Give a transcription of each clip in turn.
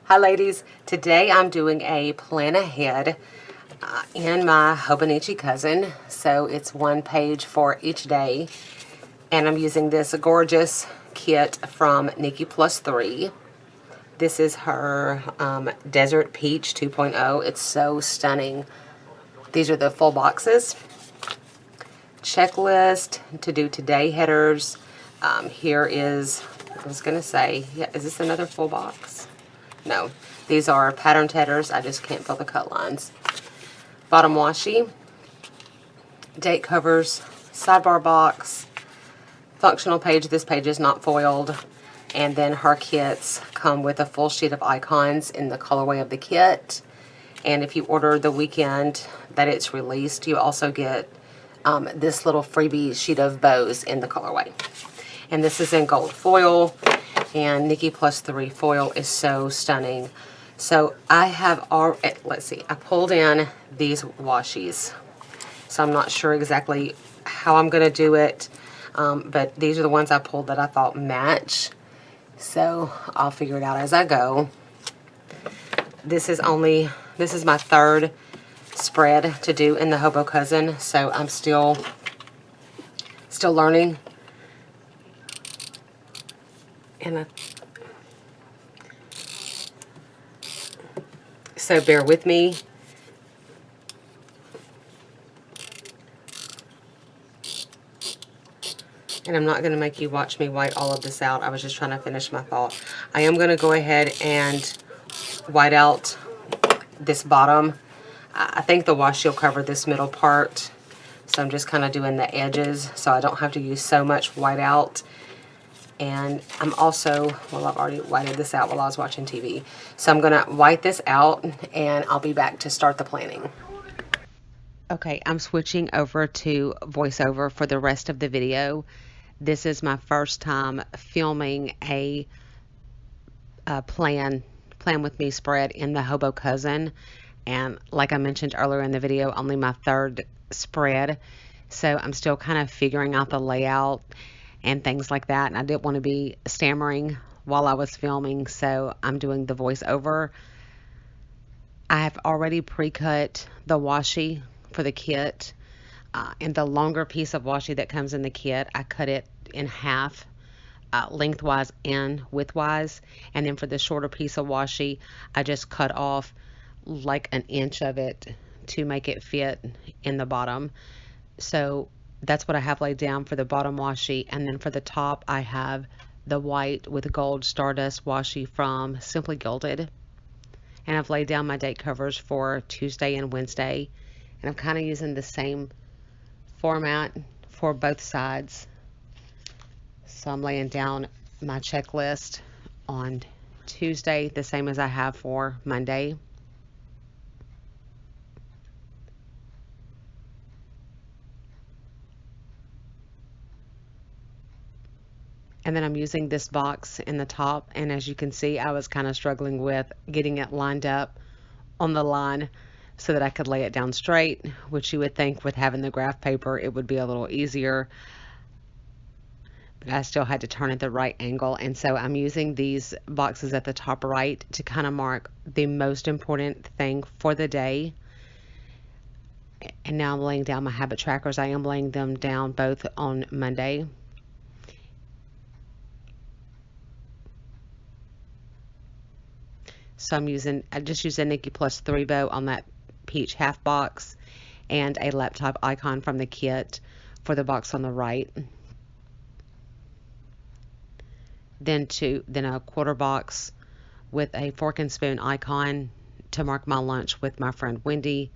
Hi ladies, today I'm doing a plan ahead in my Hobonichi cousin. So it's one page for each day. And I'm using this gorgeous kit from Nikki Plus Three. This is her Desert Peach 2.0. It's so stunning. These are the full boxes. Checklist to do today headers. Here is, I was going to say, yeah, is this another full box? No, these are patterned headers. I just can't fill the cut lines. Bottom washi, date covers, sidebar box, functional page. This page is not foiled. And then her kits come with a full sheet of icons in the colorway of the kit. And if you order the weekend that it's released, you also get this little freebie sheet of bows in the colorway. And this is in gold foil. And Nikki Plus Three foil is so stunning. So I have let's see, I pulled in these washies. So I'm not sure exactly how I'm going to do it. But these are the ones I pulled that I thought match. So I'll figure it out as I go. This is my third spread to do in the Hobo Cousin. So I'm still learning. And so bear with me. And I'm not going to make you watch me white all of this out. I was just trying to finish my thought. I am going to go ahead and white out this bottom. I think the washi will cover this middle part. So I'm just kind of doing the edges so I don't have to use so much white out. And I'm also, well, I've already whited this out while I was watching TV. So I'm going to white this out and I'll be back to start the planning. Okay, I'm switching over to voiceover for the rest of the video. This is my first time filming a plan with me spread in the Hobo Cousin. And like I mentioned earlier in the video, only my third spread. So I'm still kind of figuring out the layout and things like that. And I didn't want to be stammering while I was filming, so I'm doing the voiceover. I have already pre-cut the washi for the kit. And the longer piece of washi that comes in the kit, I cut it in half, lengthwise and widthwise. And then for the shorter piece of washi, I just cut off like an inch of it to make it fit in the bottom. So that's what I have laid down for the bottom washi. And then for the top, I have the white with gold stardust washi from Simply Gilded. And I've laid down my date covers for Tuesday and Wednesday. And I'm kind of using the same format for both sides. So I'm laying down my checklist on Tuesday, the same as I have for Monday. And then I'm using this box in the top, and as you can see, I was kind of struggling with getting it lined up on the line so that I could lay it down straight, which you would think with having the graph paper it would be a little easier, but I still had to turn at the right angle. And so I'm using these boxes at the top right to kind of mark the most important thing for the day. And now I'm laying down my habit trackers. I am laying them down both on Monday. So I just used a Nikki Plus Three bow on that peach half box and a laptop icon from the kit for the box on the right. Then a quarter box with a fork and spoon icon to mark my lunch with my friend Wendy.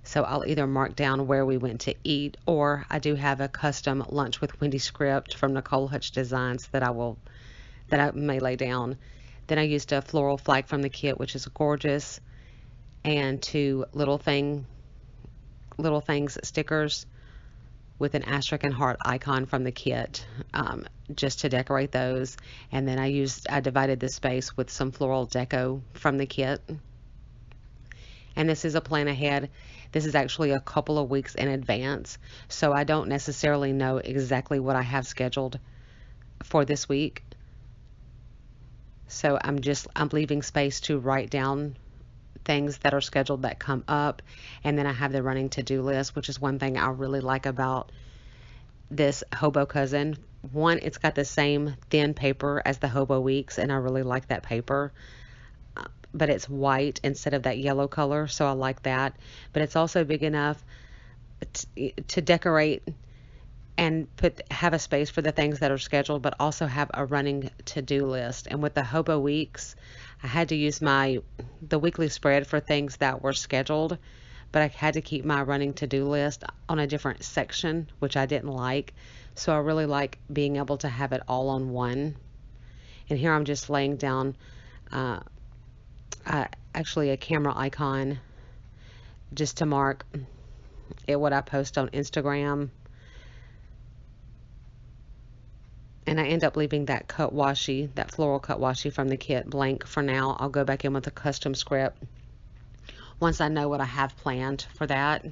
So I'll either mark down where we went to eat, or I do have a custom lunch with Wendy script from Nicole Hutch Designs that I may lay down. Then I used a floral flag from the kit, which is gorgeous, and two little things stickers with an asterisk and heart icon from the kit, just to decorate those. And then I divided the space with some floral deco from the kit. And this is a plan ahead. This is actually a couple of weeks in advance, so I don't necessarily know exactly what I have scheduled for this week. So I'm leaving space to write down things that are scheduled that come up, and then I have the running to-do list, which is one thing I really like about this Hobo Cousin. One, it's got the same thin paper as the Hobo Weeks, and I really like that paper, but it's white instead of that yellow color, so I like that. But it's also big enough to decorate and have a space for the things that are scheduled, but also have a running to-do list. And with the Hobo Weeks, I had to use the weekly spread for things that were scheduled, but I had to keep my running to-do list on a different section, which I didn't like. So I really like being able to have it all on one. And here I'm just laying down uh, actually a camera icon just to mark what I post on Instagram. And I end up leaving that cut washi, that floral cut washi from the kit, blank for now. I'll go back in with a custom script once I know what I have planned for that.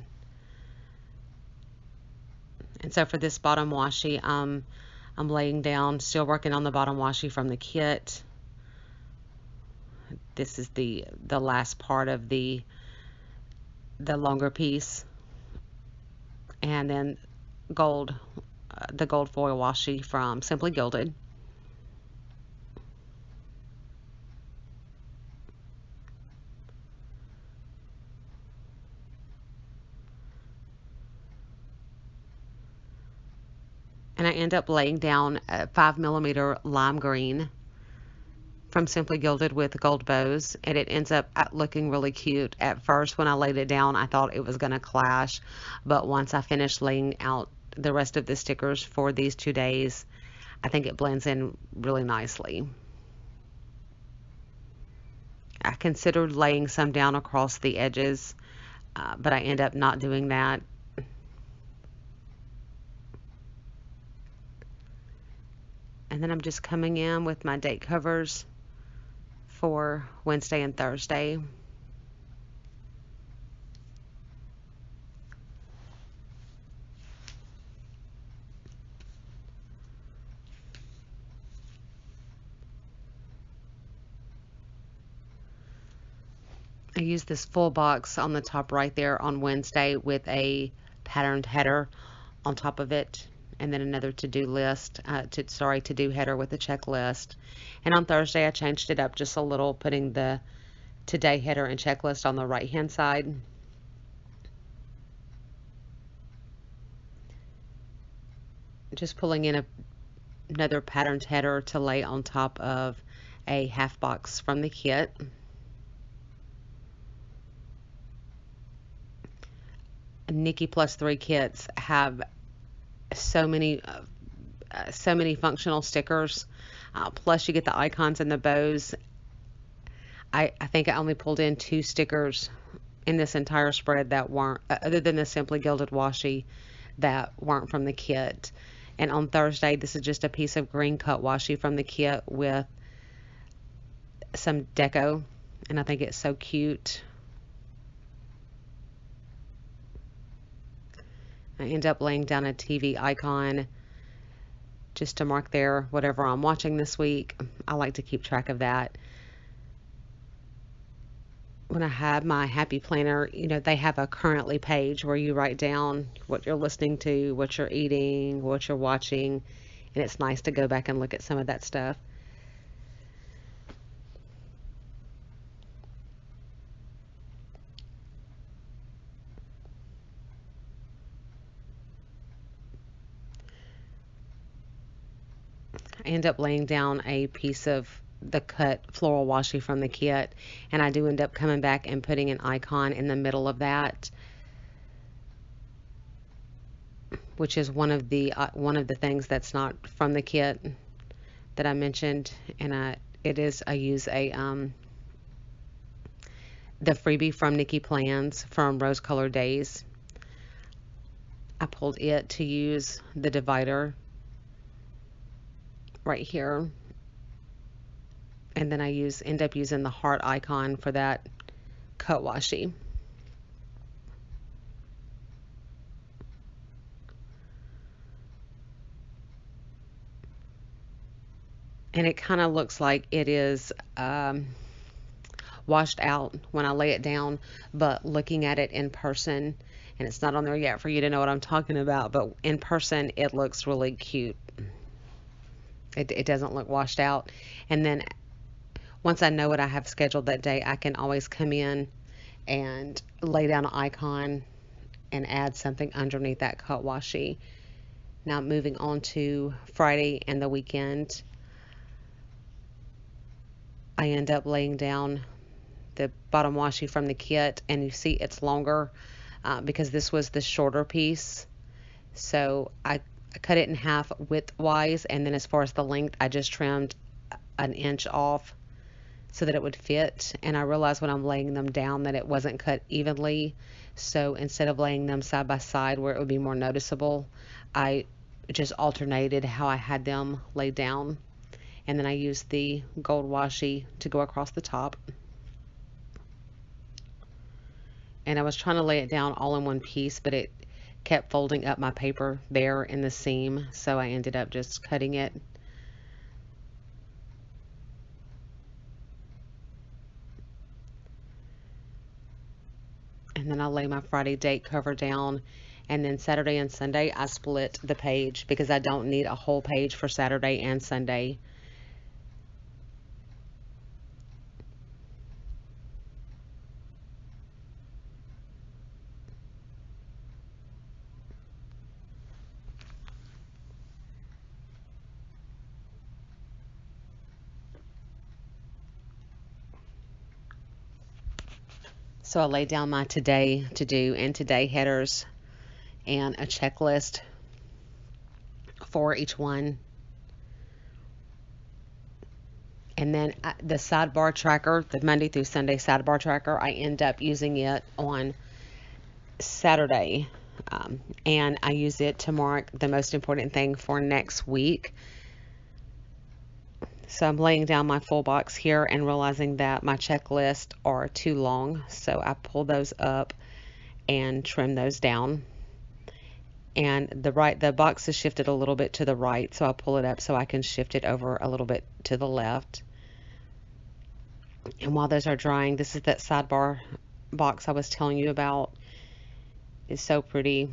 And so for this bottom washi, I'm laying down, still working on the bottom washi from the kit. This is the last part of the longer piece. And then the gold foil washi from Simply Gilded. And I end up laying down a 5mm lime green from Simply Gilded with gold bows, and it ends up looking really cute. At first, when I laid it down, I thought it was going to clash, but once I finished laying out the rest of the stickers for these 2 days, I think it blends in really nicely. I considered laying some down across the edges, but I end up not doing that. And then I'm just coming in with my date covers for Wednesday and Thursday. I used this full box on the top right there on Wednesday with a patterned header on top of it, and then another to-do list, to-do header with a checklist. And on Thursday, I changed it up just a little, putting the today header and checklist on the right-hand side. Just pulling in another patterned header to lay on top of a half box from the kit. Nikki Plus Three kits have so many functional stickers. Plus you get the icons and the bows. I think I only pulled in 2 stickers in this entire spread that weren't, other than the Simply Gilded washi, that weren't from the kit. And on Thursday, this is just a piece of green cut washi from the kit with some deco, and I think it's so cute. I end up laying down a TV icon just to mark there whatever I'm watching this week. I like to keep track of that. When I have my Happy Planner, they have a currently page where you write down what you're listening to, what you're eating, what you're watching, and it's nice to go back and look at some of that stuff. I end up laying down a piece of the cut floral washi from the kit, and I do end up coming back and putting an icon in the middle of that, which is one of the things that's not from the kit that I mentioned. And I use the freebie from Niki Plans from Rose Colored Daze. I pulled it to use the divider right here, and then I end up using the heart icon for that cut washi. and it kind of looks like it is washed out when I lay it down, but looking at it in person, and it's not on there yet for you to know what I'm talking about, but in person it looks really cute. It doesn't look washed out. And then once I know what I have scheduled that day, I can always come in and lay down an icon and add something underneath that cut washi. Now moving on to Friday and the weekend, I end up laying down the bottom washi from the kit, and you see it's longer because this was the shorter piece. So I cut it in half widthwise, and then as far as the length, I just trimmed an inch off so that it would fit. And I realized when I'm laying them down that it wasn't cut evenly. So instead of laying them side by side where it would be more noticeable, I just alternated how I had them laid down. And then I used the gold washi to go across the top. And I was trying to lay it down all in one piece, but it kept folding up my paper there in the seam, so I ended up just cutting it. And then I'll lay my Friday date cover down, and then Saturday and Sunday I split the page because I don't need a whole page for Saturday and Sunday. So I laid down my today to do and today headers and a checklist for each one. And then the sidebar tracker, the Monday through Sunday sidebar tracker, I end up using it on Saturday. And I use it to mark the most important thing for next week. So I'm laying down my full box here and realizing that my checklists are too long. So I pull those up and trim those down. And the box is shifted a little bit to the right, so I'll pull it up so I can shift it over a little bit to the left. And while those are drying, this is that sidebar box I was telling you about. It's so pretty.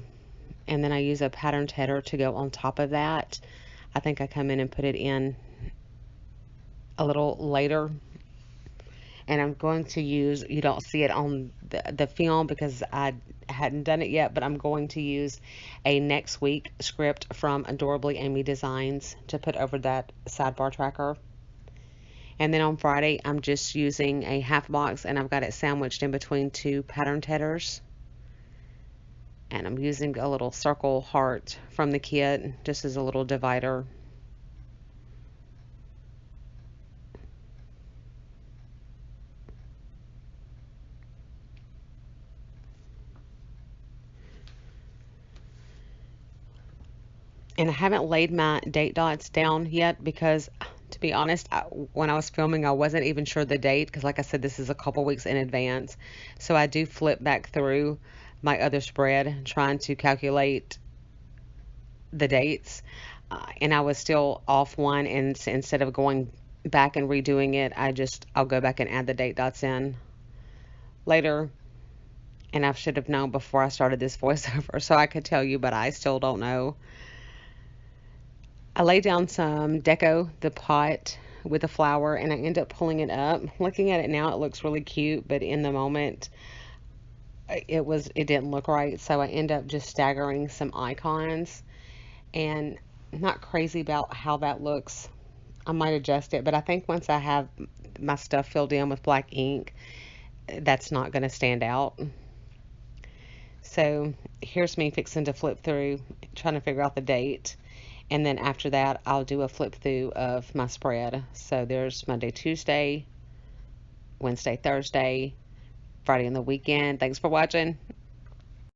And then I use a patterned header to go on top of that. I think I come in and put it in a little later, and I'm going to use, you don't see it on the film because I hadn't done it yet, but I'm going to use a next week script from Adorably Amy Designs to put over that sidebar tracker. And then on Friday I'm just using a half box, and I've got it sandwiched in between two patterned headers, and I'm using a little circle heart from the kit just as a little divider. And I haven't laid my date dots down yet because, to be honest, when I was filming, I wasn't even sure the date because, like I said, this is a couple weeks in advance. So I do flip back through my other spread trying to calculate the dates. And I was still off one, and instead of going back and redoing it, I'll go back and add the date dots in later. And I should have known before I started this voiceover so I could tell you, but I still don't know. I laid down some deco, the pot with a flower, and I end up pulling it up. Looking at it now, it looks really cute, but in the moment, it didn't look right. So I end up just staggering some icons, and I'm not crazy about how that looks. I might adjust it, but I think once I have my stuff filled in with black ink, that's not going to stand out. So here's me fixing to flip through, trying to figure out the date. And then after that, I'll do a flip through of my spread. So there's Monday, Tuesday, Wednesday, Thursday, Friday, and the weekend. Thanks for watching.